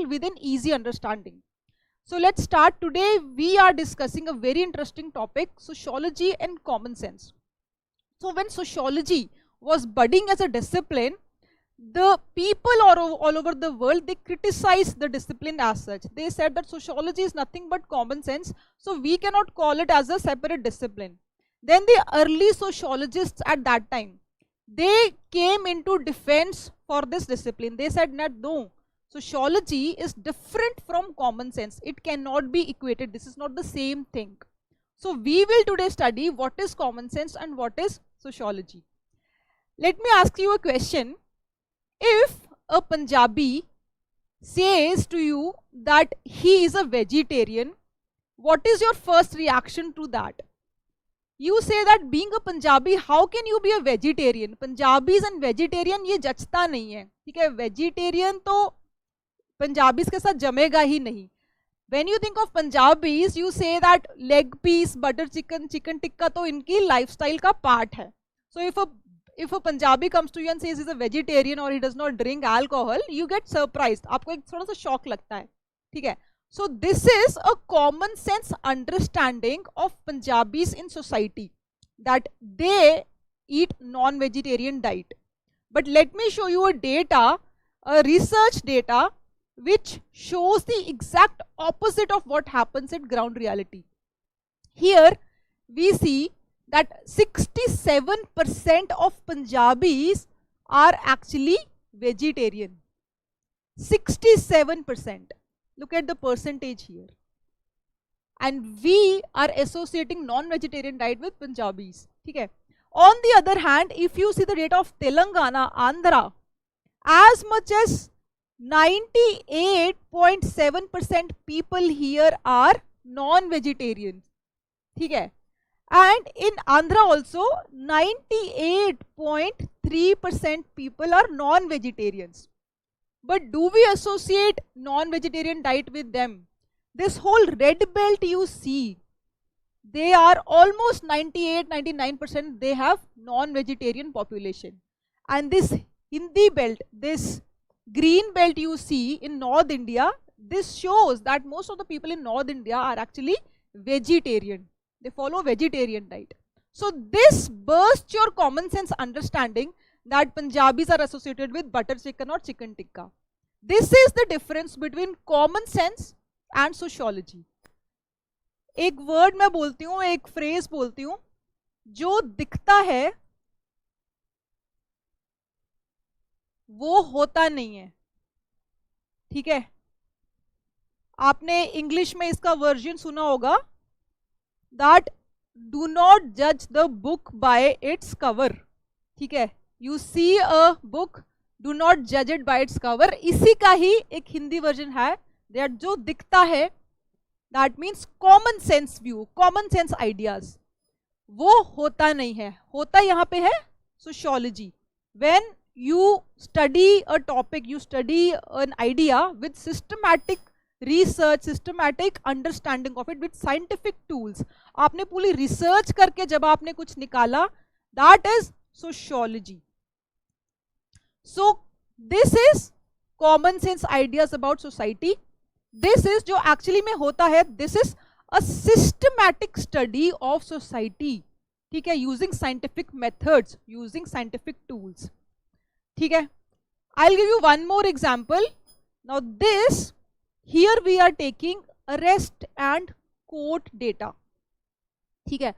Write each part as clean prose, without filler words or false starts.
simple within easy understanding. So let's start. Today we are discussing a very interesting topic, sociology and common sense. So when sociology was budding as a discipline, the people all over the world, they criticized the discipline as such. They said that sociology is nothing but common sense, so we cannot call it as a separate discipline. Then the early sociologists at that time, they came into defense for this discipline. They said that no, sociology is different from common sense. It cannot be equated. This is not the same thing. So we will today study what is common sense and what is sociology. Let me ask you a question. If a Punjabi says to you that he is a vegetarian, what is your first reaction to that? You say that being a Punjabi, how can you be a vegetarian? Punjabis and vegetarian ये जचता नहीं है, ठीक है? Vegetarian तो Punjabis के साथ जमेगा ही नहीं. When you think of Punjabis, you say that leg piece, butter chicken, chicken tikka तो इनकी lifestyle का part है. So if a Punjabi comes to you and says he's a vegetarian or he does not drink alcohol, you get surprised. आपको एक थोड़ा सा shock लगता है, ठीक है? So this is a common sense understanding of Punjabis in society, that they eat non-vegetarian diet. But let me show you a research data which shows the exact opposite of what happens in ground reality. Here we see that 67% of Punjabis are actually vegetarian. 67%. Look at the percentage here. And we are associating non-vegetarian diet with Punjabis. Okay. On the other hand, if you see the data of Telangana, Andhra, as much as 98.7% people here are non-vegetarians. Okay. And in Andhra also, 98.3% people are non-vegetarians. But do we associate non-vegetarian diet with them? This whole red belt you see, they are almost 98-99%, they have non-vegetarian population. And this Hindi belt, this green belt you see in North India, this shows that most of the people in North India are actually vegetarian. They follow vegetarian diet. So this bursts your common sense understanding that Punjabis are associated with butter chicken or chicken tikka. This is the difference between common sense and sociology. एक word मैं बोलती हूँ, एक phrase बोलती हूँ, जो दिखता है वो होता नहीं है, ठीक है? आपने इंग्लिश में इसका वर्जन सुना होगा, that do not judge the book by its cover, ठीक है? You see a book, do not judge it by its cover. इसी का ही एक हिंदी वर्जन है, that जो दिखता है, that means common sense view, common sense ideas, वो होता नहीं है. होता यहाँ पे है sociology. When you study a topic, you study an idea with systematic research, systematic understanding of it with scientific tools. आपने पूरी research करके जब आपने कुछ निकाला, that is sociology. So this is common sense ideas about society. This is जो actually में होता है, this is a systematic study of society, ठीक है? Using scientific methods, using scientific tools, ठीक है? I'll give you one more example. Now this, here we are taking arrest and court data, ठीक है?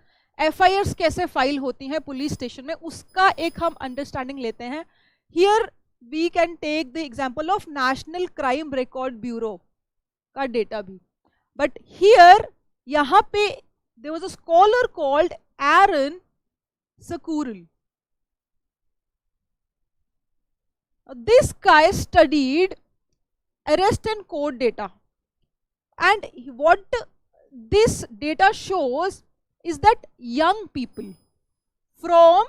FIRs कैसे फाइल होती हैं police station में, उसका एक हम अंडरस्टैंडिंग लेते हैं. Here we can take the example of National Crime Record Bureau का डेटा भी. But here यहाँ पे there was a scholar called Aaron Sakuril. This guy studied arrest and court data, and what this data shows is that young people from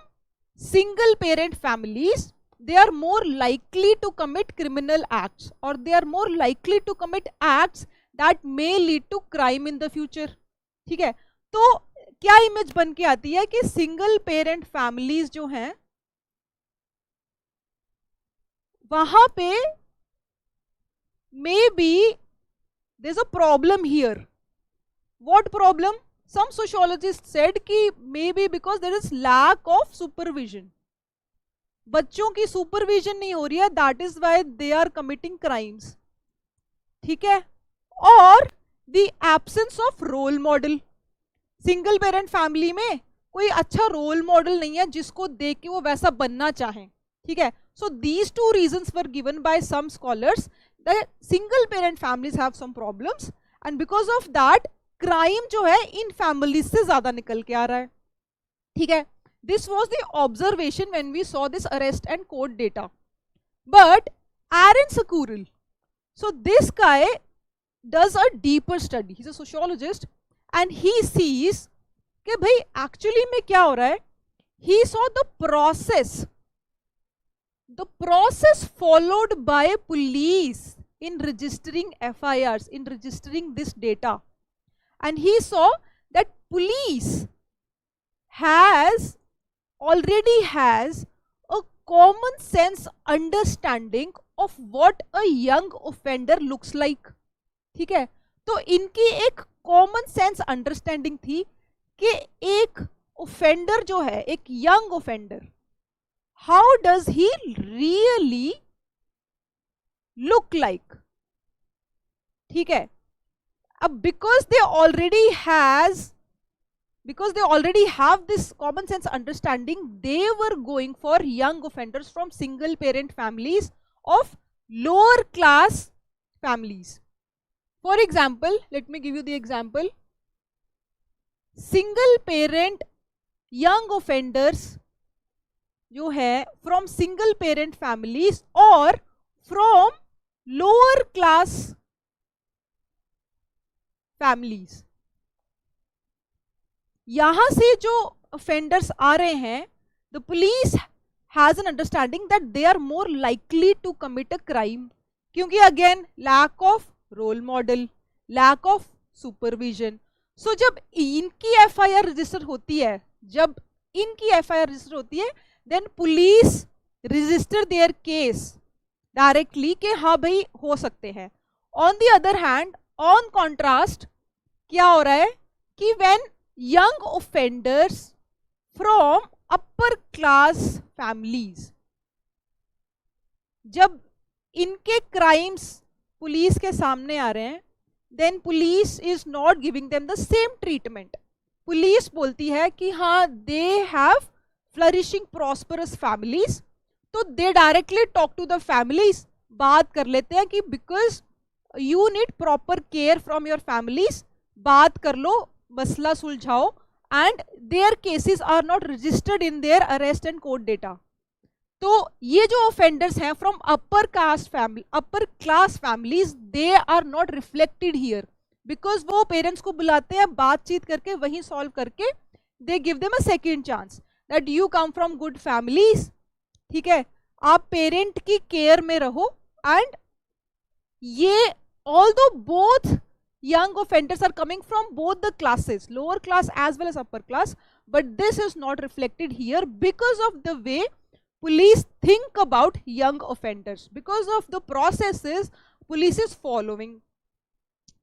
single parent families, they are more likely to commit criminal acts, or they are more likely to commit acts that may lead to crime in the future. ठीक है? तो क्या image बन के आती है कि single parent families जो हैं वहां पे maybe there's a problem here. What problem? Some sociologists said कि maybe because there is lack of supervision. बच्चों की supervision नहीं हो रही है, that is why they are committing crimes. ठीक है? और the absence of role model. Single parent family में कोई अच्छा रोल मॉडल नहीं है जिसको देख के वो वैसा बनना चाहें. ठीक है? So these two reasons were given by some scholars that single parent families have some problems and because of that crime जो है इन फैमिलीज से ज्यादा निकल के आ रहा है. ठीक है? This was the observation when we saw this arrest and court data. But Aaron Sakuril, so this guy does a deeper study. He's a sociologist and he sees कि भाई एक्चुअली में क्या हो रहा है. He saw the process followed by police in registering FIRs, in registering this data. And he saw that police already has a common sense understanding of what a young offender looks like. ठीक है? तो इनकी एक common sense understanding थी कि एक offender जो है, एक young offender, how does he really look like. ठीक है? अब because they already have this common sense understanding, they were going for young offenders from single parent families of lower class families. For example, let me give you the example. Single parent young offenders जो है from single parent families or from lower class families. यहां से जो offenders आ रहे हैं, the police has an understanding that they are more likely to commit a crime. क्योंकि again lack of role model, lack of supervision. So जब इनकी FIR register होती है, then police register their case directly कि हाँ भाई हो सकते हैं. On the other hand, on contrast क्या हो रहा है कि when young offenders from upper class families, जब इनके क्राइम्स पुलिस के सामने आ रहे हैं, then police is not giving them the same treatment. Police बोलती है कि हाँ they have flourishing prosperous families, तो they directly talk to the families, बात कर लेते हैं कि because you need proper care from your families, बात कर लो, मसला सुलझाओ, and their cases are not registered in their arrest and court data. तो ये जो ऑफेंडर्स हैं from upper class families, they are not reflected here because वो पेरेंट्स को बुलाते हैं, बातचीत करके वहीं सॉल्व करके they give them a second chance that you come from good families. ठीक है? आप पेरेंट की केयर में रहो. एंड ये although both young offenders are coming from both the classes, lower class as well as upper class, but this is not reflected here because of the way police think about young offenders, because of the processes police is following.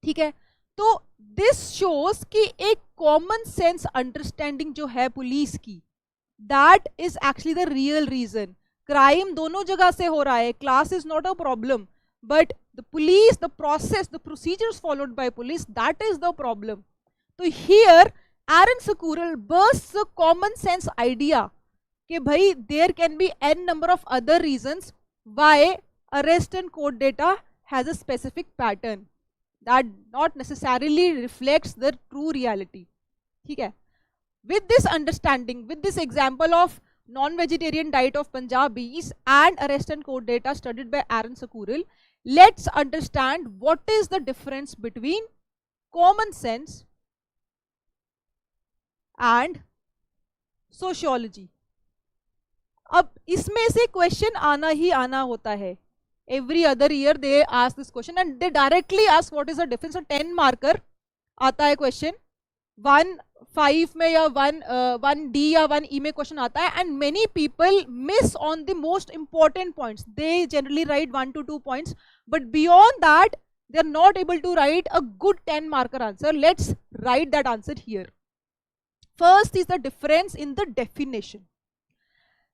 ठीक है? तो this shows कि एक common sense understanding जो है police की, that is actually the real reason. Crime दोनों जगह से हो रहा है, class is not a problem, but the police, the process, the procedures followed by police, that is the problem. So here Aaron Sakuril bursts the common sense idea कि भाई there can be n number of other reasons why arrest and court data has a specific pattern that not necessarily reflects the true reality. ठीक है? With this understanding, with this example of non-vegetarian diet of Punjabis and arrest and court data studied by Aaron Sakuril, let's understand what is the difference between common sense and sociology. अब इसमें से question आना ही आना होता है. Every other year they ask this question and they directly ask what is the difference. 10 marker आता है question, 1-5 में या 1D या 1E में क्वेश्चन आता है, and many people miss on the most important points. They generally write 1 to 2 points, but beyond that they are not able to write a good 10 marker answer. Let's write that answer here. First is the difference in the definition.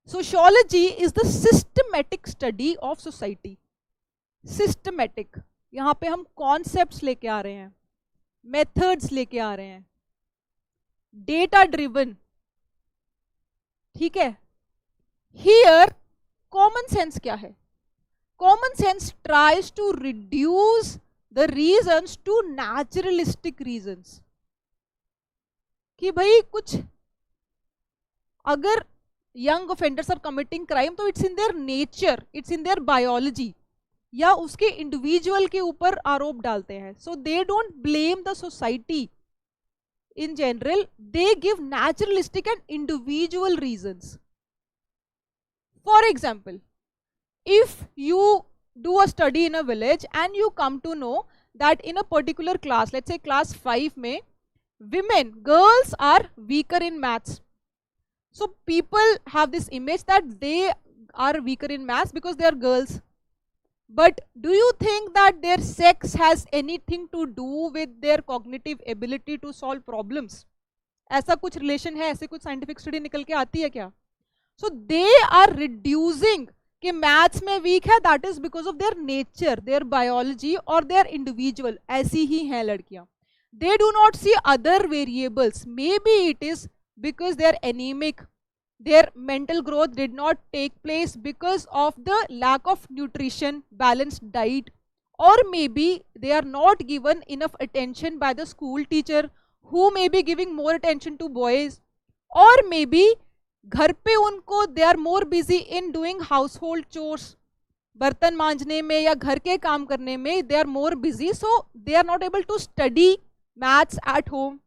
Sociology is the systematic study of society. Systematic, यहाँ पे हम concepts लेके आ रहे हैं, methods लेके आ रहे हैं, data driven, ठीक है. Here common sense क्या है? Common sense tries to reduce the reasons to naturalistic reasons. कि भाई कुछ अगर young offenders are committing crime तो it's in their nature, it's in their biology, या उसके इंडिविजुअल के ऊपर आरोप डालते हैं. So they don't blame the society in general, they give naturalistic and individual reasons. For example, if you do a study in a village and you come to know that in a particular class, let's say class 5 में women, girls are weaker in maths. So people have this image that they are weaker in maths because they are girls. But do you think that their sex has anything to do with their cognitive ability to solve problems? ऐसा कुछ relation है, ऐसे कुछ scientific study निकल के आती है क्या? So they are reducing कि मैथ्स में वीक है, that is because of their nature, their biology और देयर इंडिविजुअल. ऐसी ही हैं लड़कियां. They do not see other variables. May be it is because they are anaemic, their mental growth did not take place because of the lack of nutrition, balanced diet, or maybe they are not given enough attention by the school teacher who may be giving more attention to boys, or maybe घर पे उनको they are more busy in doing household chores, बर्तन मांजने में या घर के काम करने में they are more busy, so they are not able to study maths at home.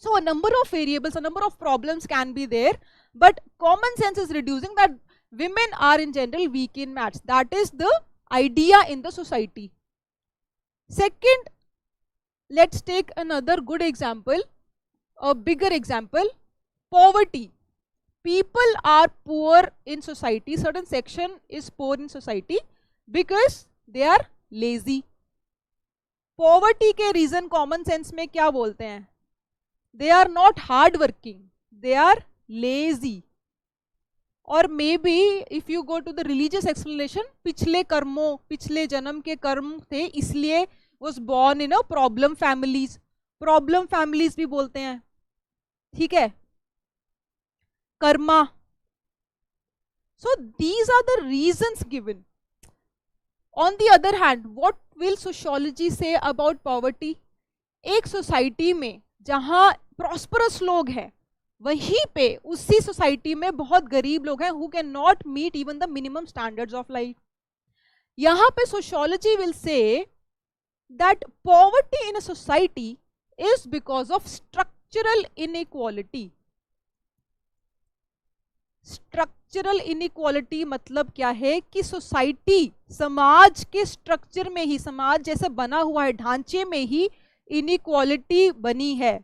So a number of variables, a number of problems can be there, but common sense is reducing that women are in general weak in maths. That is the idea in the society. Second, let's take another good example, a bigger example, poverty. People are poor in society, certain section is poor in society because they are lazy. Poverty के reason common sense में क्या बोलते हैं? They are not hard working, they are lazy. Or maybe if you go to the religious explanation, पिछले कर्मों, पिछले जन्म के कर्म थे इसलिए was born in a problem families. Problem families भी बोलते हैं, ठीक है, Karma. So these are the reasons given. On the other hand, what will sociology say about poverty? एक सोसाइटी में जहां प्रॉस्परस लोग हैं, वहीं पे उसी सोसाइटी में बहुत गरीब लोग हैं who can not meet even the minimum standards of life. यहाँ पे sociology will say that poverty in a society is because of structural inequality. Structural inequality मतलब क्या है कि सोसाइटी, समाज के स्ट्रक्चर में ही, समाज जैसे बना हुआ है ढांचे में ही इनइक्वालिटी बनी है.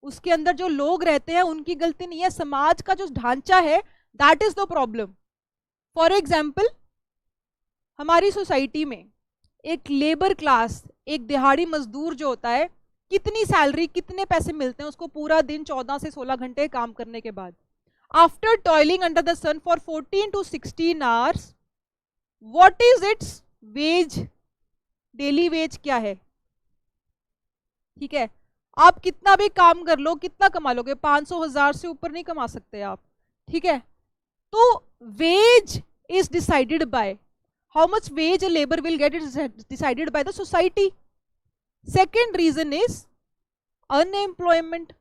उसके अंदर जो लोग रहते हैं उनकी गलती नहीं है, समाज का जो ढांचा है that is the problem. For example, हमारी सोसाइटी में एक लेबर क्लास, एक दिहाड़ी मजदूर जो होता है, कितनी सैलरी, कितने पैसे मिलते हैं उसको पूरा दिन 14 से 16 घंटे काम करने के बाद? After toiling under the sun for 14 to 16 hours, what is its wage? Daily veg क्या है? ठीक है, आप कितना भी काम कर लो, कितना कमा लोगे? 500,000 से ऊपर नहीं कमा सकते आप, ठीक है. तो wage is decided by how much wage a labor will get, is decided by the society. Second reason is unemployment.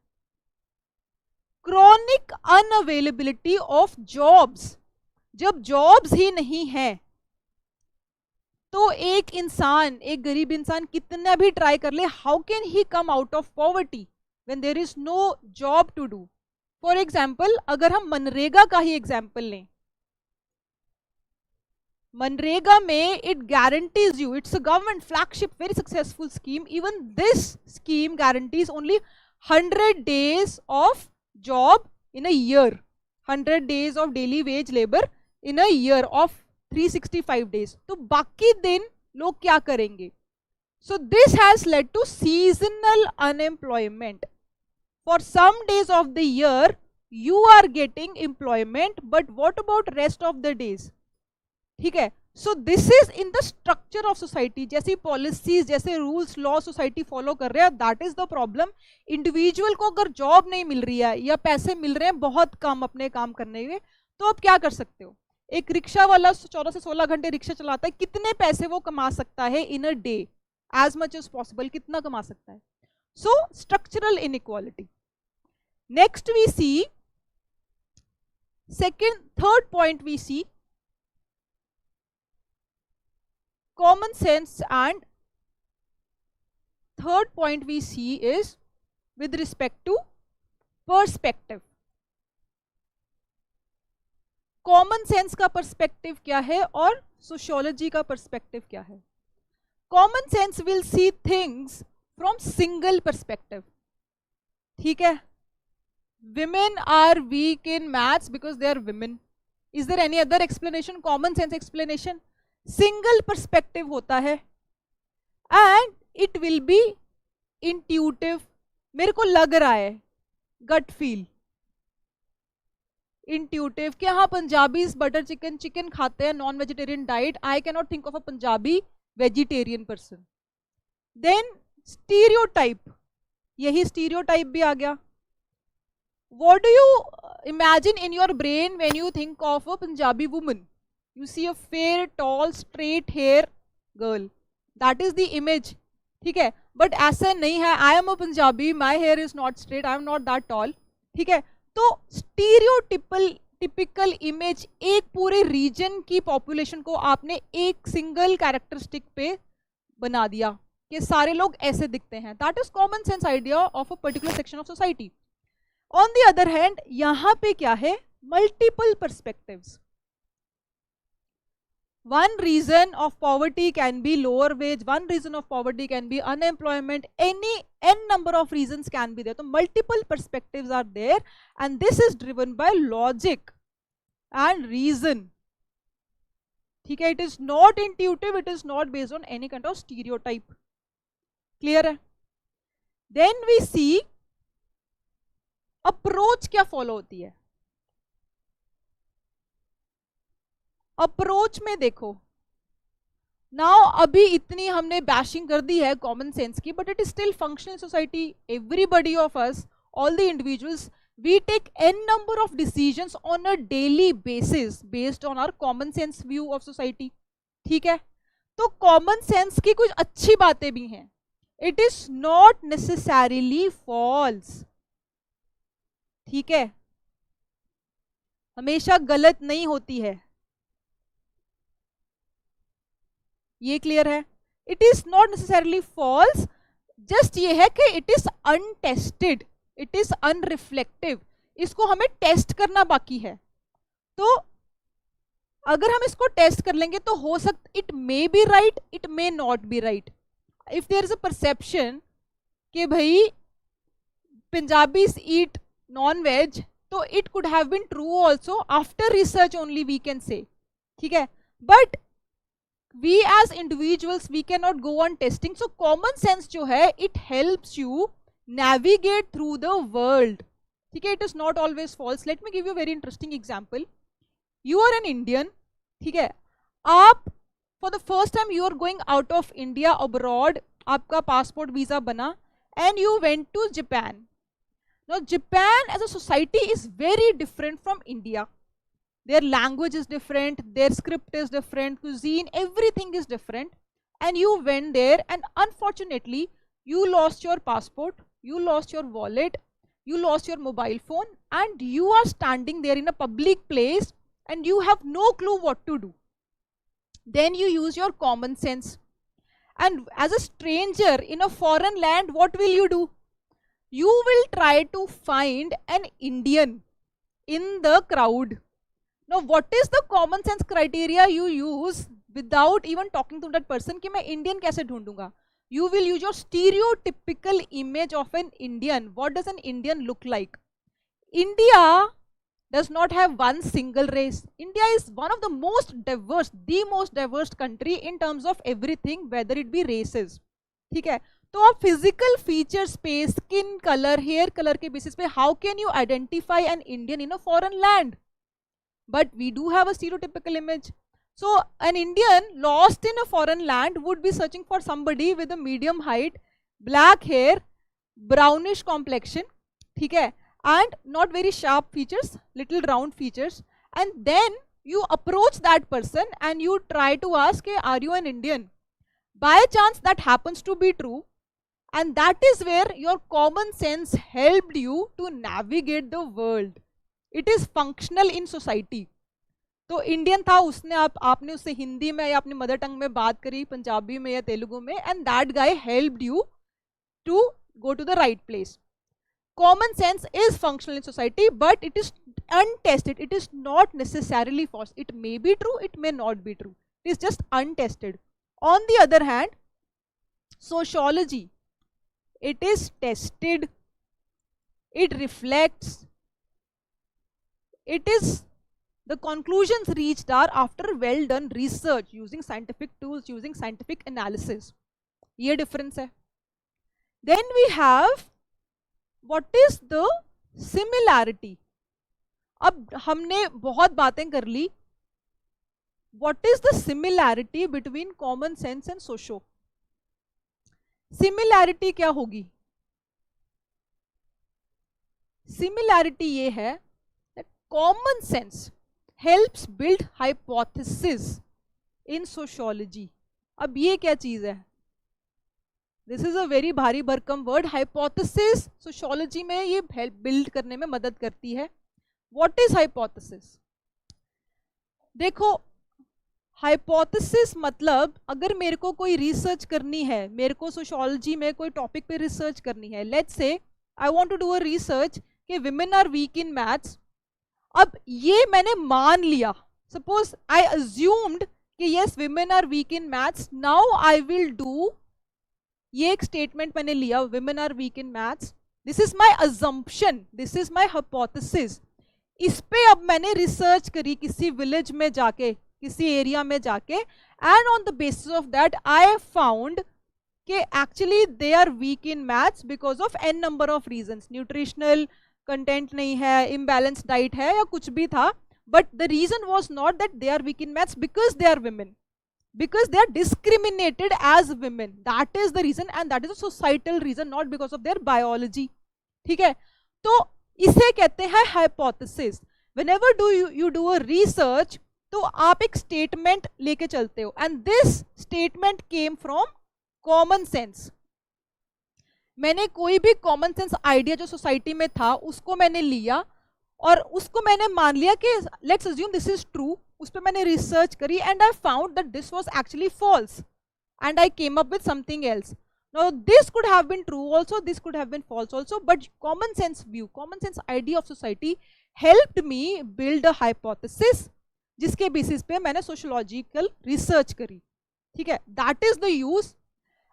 Chronic unavailability of jobs. जब जॉब्स ही नहीं है तो एक इंसान, एक गरीब इंसान कितना भी ट्राई कर ले, how can he come out of poverty when there is no job to do? For example, अगर हम मनरेगा का ही एग्जाम्पल लें, मनरेगा में it guarantees you, it's a government flagship very successful scheme. Even this scheme guarantees only 100 days of job in a year, 100 days of daily wage labor in a year of 365 days. तो बाकी दिन लोग क्या करेंगे? So this has led to seasonal unemployment. For some days of the year you are getting employment, but what about rest of the days? ठीक है. So this is in the structure of society. जैसी policies, जैसे rules, law society follow कर रहे हैं, that is the problem. Individual को अगर job नहीं मिल रही है या पैसे मिल रहे हैं बहुत कम अपने काम करने के, तो आप क्या कर सकते हो? एक रिक्शा वाला 14 से 16 घंटे रिक्शा चलाता है, कितने पैसे वो कमा सकता है in a day? As much as possible कितना कमा सकता है? So structural inequality. Next we see third point we see common sense, and third point we see is with respect to perspective. Common sense का perspective क्या है और sociology का perspective क्या है? Common sense will see things from single perspective. ठीक है. Women are weak in maths because they are women. Is there any other explanation? Common sense explanation single perspective होता है and it will be intuitive. मेरे को लग रहा है, gut feel. Intuitive कि हाँ पंजाबीज बटर चिकन चिकन खाते हैं, non vegetarian diet. I can not think of a Punjabi vegetarian person. Then stereotype, यही स्टीरियोटाइप भी आ गया. What do you imagine in your brain when you think of a Punjabi woman? You see a fair, tall, straight hair girl. That is the image. ठीक है. But ऐसा नहीं है. I am a Punjabi. My hair is not straight. I am not that tall. ठीक है. तो stereotypical image एक पूरे region की population को आपने एक single characteristic पे बना दिया कि सारे लोग ऐसे दिखते हैं. That is common sense idea of a particular section of society. On the other hand, यहाँ पे क्या है? Multiple perspectives. One reason of poverty can be lower wage, one reason of poverty can be unemployment, any n number of reasons can be there. So multiple perspectives are there and this is driven by logic and reason. ठीक है. It is not intuitive, it is not based on any kind of stereotype. Clear है? Then we see approach क्या follow होती है. Approach में देखो now, अभी इतनी हमने बैशिंग कर दी है कॉमन सेंस की, but it is still functional society. Everybody of us, all the individuals, we take an number of decisions on a daily basis based on our common sense view of society. ठीक है. तो common sense की कुछ अच्छी बातें भी हैं. It is not necessarily false. ठीक है. हमेशा गलत नहीं होती है. ये क्लियर है? It is not necessarily false. Just ये है कि it is untested, it is unreflective. इसको हमें टेस्ट करना बाकी है. तो अगर हम इसको टेस्ट कर लेंगे तो हो सकता, it may be right, it may not be right. If there is a perception कि भाई पंजाबीज ईट नॉन वेज, तो it could have been true also. After research only we can say. ठीक है. But we as individuals we cannot go on testing. So common sense जो है, it helps you navigate through the world. ठीक है. It is not always false. Let me give you a very interesting example. You are an Indian. ठीक है. आप for the first time you are going out of India abroad. आपका passport visa बना and you went to Japan. Now Japan as a society is very different from India. Their language is different, their script is different, cuisine, everything is different. And you went there and unfortunately you lost your passport, you lost your wallet, you lost your mobile phone, and you are standing there in a public place and you have no clue what to do. Then you use your common sense. And as a stranger in a foreign land, what will you do? You will try to find an Indian in the crowd. Now what is the common sense criteria you use without even talking to that person कि मैं Indian कैसे ढूंढूंगा? You will use your stereotypical image of an Indian. What does an Indian look like? India does not have one single race. India is one of the most diverse country in terms of everything, whether it be races. ठीक है, तो आप physical features पे, skin colour, hair colour के basis पे how can you identify an Indian in a foreign land? But we do have a stereotypical image. So an Indian lost in a foreign land would be searching for somebody with a medium height, black hair, brownish complexion, ठीक है, and not very sharp features, little round features, and then you approach that person and you try to ask, are you an Indian? By chance that happens to be true, and that is where your common sense helped you to navigate the world. It is functional in society. तो Indian था, उसने आपने उससे हिंदी में या अपनी mother tongue में बात करी, पंजाबी में या तेलुगु में, and that guy helped you to go to the right place. Common sense is functional in society, but it is untested. It is not necessarily false. It may be true, it may not be true. It is just untested. On the other hand, sociology, it is tested, it reflects, it is, the conclusions reached are after well done research using scientific tools, using scientific analysis. ये difference है. Then we have what is the similarity. अब हमने बहुत बातें कर ली. What is the similarity between common sense and socio? Similarity क्या होगी? Similarity ये है that common sense helps build hypothesis in sociology. अब ये क्या चीज है? This is a very भारी भरकम word. Hypothesis sociology में ये help build करने में मदद करती है. What is hypothesis? देखो, hypothesis मतलब अगर मेरे को कोई रिसर्च करनी है, मेरे को सोशियोलॉजी में कोई टॉपिक पे रिसर्च करनी है, let's say I want to do a research कि women are weak in maths. अब ये मैंने मान लिया, सपोज आई अज्यूम्ड कि yes women are weak in maths. Now I will do, ये एक स्टेटमेंट मैंने लिया, women are weak in maths. This is my assumption, this is my hypothesis. इस पे अब मैंने रिसर्च करी किसी विलेज में जाके, किसी एरिया में जाके, and on the basis of that I found कि actually they are weak in maths because of an number of reasons. Nutritional content नहीं है, इम्बैलेंस डाइट है, या कुछ भी था, but the reason was not that they are weak in maths because they are women, because they are discriminated as women. That is the reason, and that is a societal reason, not because of their biology. ठीक है, तो इसे कहते हैं hypothesis. Whenever you do a research, तो आप एक statement लेके चलते हो, and this statement came from common sense. मैंने कोई भी common sense idea जो society में था उसको मैंने लिया और उसको मैंने मान लिया कि let's assume this is true. उस पर मैंने रिसर्च करी and I found that this was actually false and I came up with something else. Now this could have been true also, this could have been false also, but common sense view, common sense idea of society helped me build a hypothesis, जिसके basis पे मैंने sociological research करी. ठीक है, that is the use.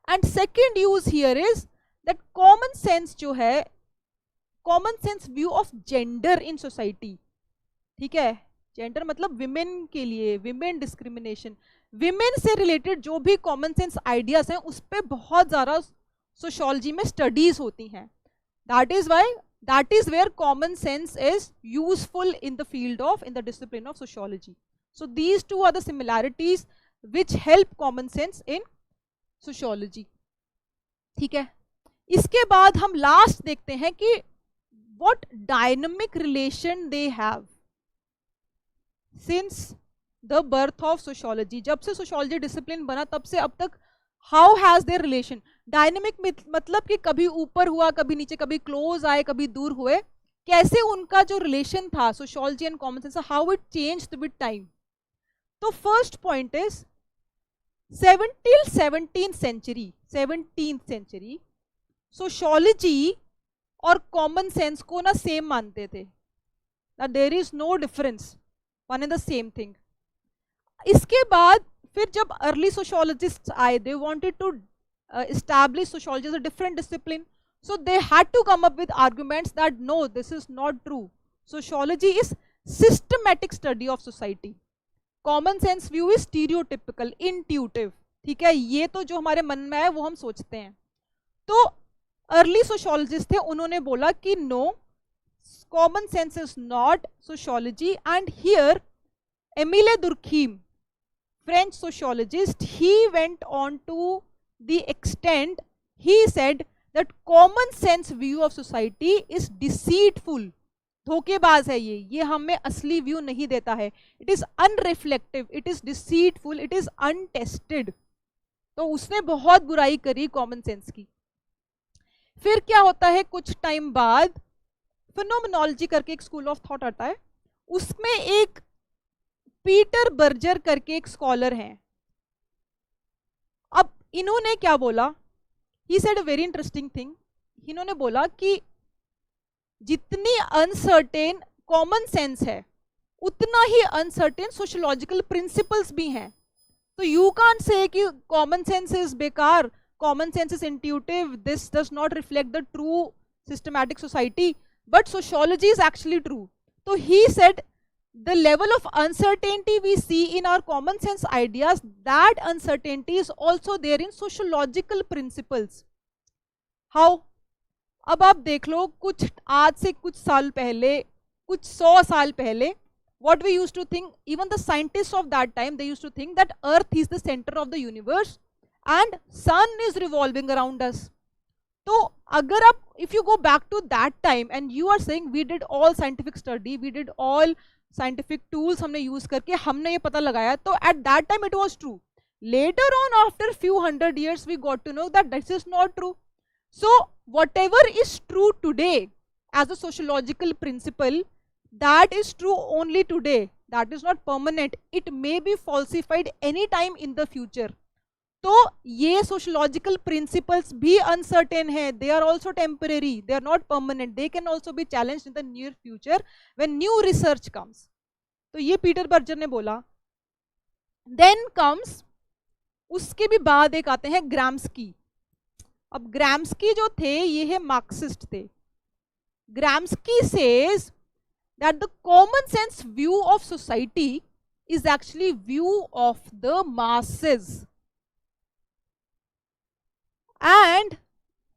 And second use here is that common sense जो है, common sense view of gender in society. ठीक है, जेंडर मतलब विमेन के लिए, विमेन डिस्क्रिमिनेशन, विमेन से रिलेटेड जो भी कॉमन सेंस आइडियाज हैं उस पर बहुत ज़्यादा सोशियोलॉजी में स्टडीज होती हैं. That is where common sense is useful in the field of, in the discipline of sociology. So these two are the similarities which help common sense in sociology. ठीक है, इसके बाद हम लास्ट देखते हैं कि what dynamic relation they have since the birth of sociology. जब से सोशियोलॉजी डिसिप्लिन बना तब से अब तक how has their relation. Dynamic मतलब कि कभी ऊपर हुआ, कभी नीचे, कभी क्लोज आए, कभी दूर हुए, कैसे उनका जो रिलेशन था sociology and common sense, how it changed with time. तो first point is 17th century sociology और कॉमन सेंस को ना सेम मानते थे, there is no difference, one and the same thing. इसके बाद फिर जब अर्ली सोशियोलॉजिस्ट आए, they wanted to establish sociology as a different discipline, so they had to come up with arguments that no, this is not true. Sociology is systematic study of society. Common sense view is stereotypical, intuitive. ठीक है, ये तो जो हमारे मन में है वो हम सोचते हैं. तो अर्ली सोशियोलॉजिस्ट थे, उन्होंने बोला कि no, common sense is not sociology. And here Emile Durkheim, French sociologist, he went on to the extent, he said that common sense view of society is deceitful. धोखेबाज है ये हमें असली व्यू नहीं देता है. It is unreflective, it is deceitful, it is untested. तो उसने बहुत बुराई करी कॉमन सेंस की. फिर क्या होता है, कुछ टाइम बाद फिनोमेनोलॉजी करके एक स्कूल ऑफ थॉट आता है. उसमें एक पीटर बर्जर करके एक स्कॉलर हैं. अब इन्होंने क्या बोला, he said a very interesting thing. इन्होंने बोला कि जितनी अनसर्टेन कॉमन सेंस है उतना ही अनसर्टेन सोशियोलॉजिकल प्रिंसिपल्स भी हैं. तो you can't say that common sense is बेकार, common sense is intuitive, this does not reflect the true systematic society, but sociology is actually true. तो he said the level of uncertainty we see in our common sense ideas, that uncertainty is also there in sociological principles. How? अब आप देख लो, कुछ आज से कुछ साल पहले, कुछ 100 साल पहले, what we used to think, even the scientists of that time, they used to think that earth is the center of the universe and sun is revolving around us. तो अगर आप, if you go back to that time and you are saying we did all scientific study, we did all scientific tools हमने use करके हमने ये पता लगाया, तो at that time it was true. Later on after few 100 years we got to know that this is not true. So whatever is true today as a sociological principle, that is true only today, that is not permanent. It may be falsified any time in the future. तो ये sociological principles भी uncertain है, they are also temporary, they are not permanent, they can also be challenged in the near future when new research comes. तो ये Peter Berger ने बोला. Then comes, उसके भी बाद एक आते हैं ग्राम्स्की. अब ग्राम्स्की जो थे ये है मार्क्सिस्ट थे. Gramsci says that the common sense view of society is actually view of the masses. And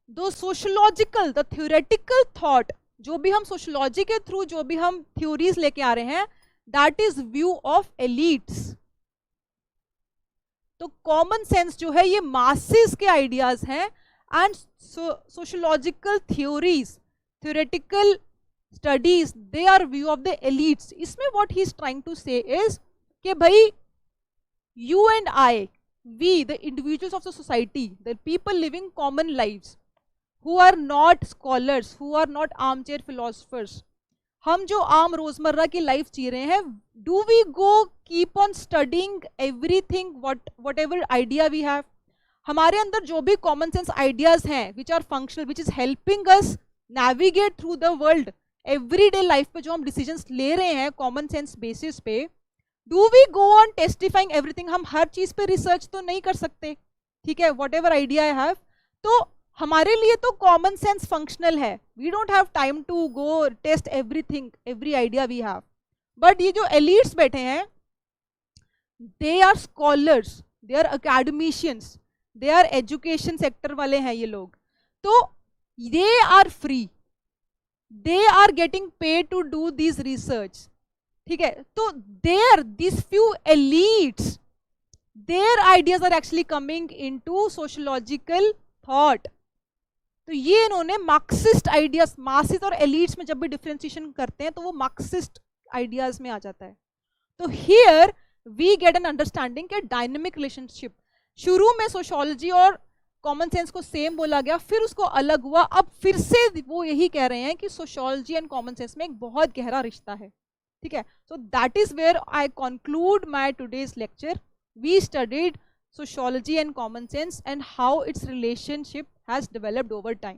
दो सोशियोलॉजिकल, द थ्योरेटिकल थॉट, जो भी हम सोशियोलॉजी के थ्रू जो भी हम थ्योरीज लेके आ रहे हैं, that is view of elites. तो कॉमन सेंस जो है ये मासेस के आइडियाज हैं, and sociological theories, theoretical studies, they are view of the elites. इसमें what he is trying to say is कि भाई you and I, we, the individuals of the society, the people living common lives, who are not scholars, who are not armchair philosophers, हम जो आम रोजमर्रा की life जी रहे हैं, do we go keep on studying everything, whatever idea we have? हमारे अंदर जो भी common sense ideas हैं, which are functional, which is helping us navigate through the world, everyday life पे जो हम decisions ले रहे हैं common sense basis पे, do we go on testifying everything? हम हर चीज पे रिसर्च तो नहीं कर सकते. ठीक है, whatever idea I have, तो हमारे लिए तो कॉमन सेंस फंक्शनल है. We don't have time to go test everything, every idea we have. But ये जो एलीट्स बैठे हैं, they are scholars, they are academicians, they are education sector वाले हैं ये लोग. तो they are free, they are getting paid to do this research. ठीक है, तो their this few elites, their ideas are actually coming into sociological thought. तो ये इन्होंने मार्क्सिस्ट आइडियाज, मासेस और एलीट्स में जब भी डिफरेंशिएशन करते हैं तो वो मार्क्सिस्ट आइडियाज में आ जाता है. तो here we get an understanding के डायनेमिक रिलेशनशिप. शुरू में सोशियोलॉजी और कॉमन सेंस को सेम बोला गया, फिर उसको अलग हुआ, अब फिर से वो यही कह रहे हैं कि सोशियोलॉजी एंड कॉमन सेंस में एक बहुत गहरा रिश्ता है. ठीक है, so that is where I conclude my today's lecture. We studied sociology and common sense and how its relationship has developed over time.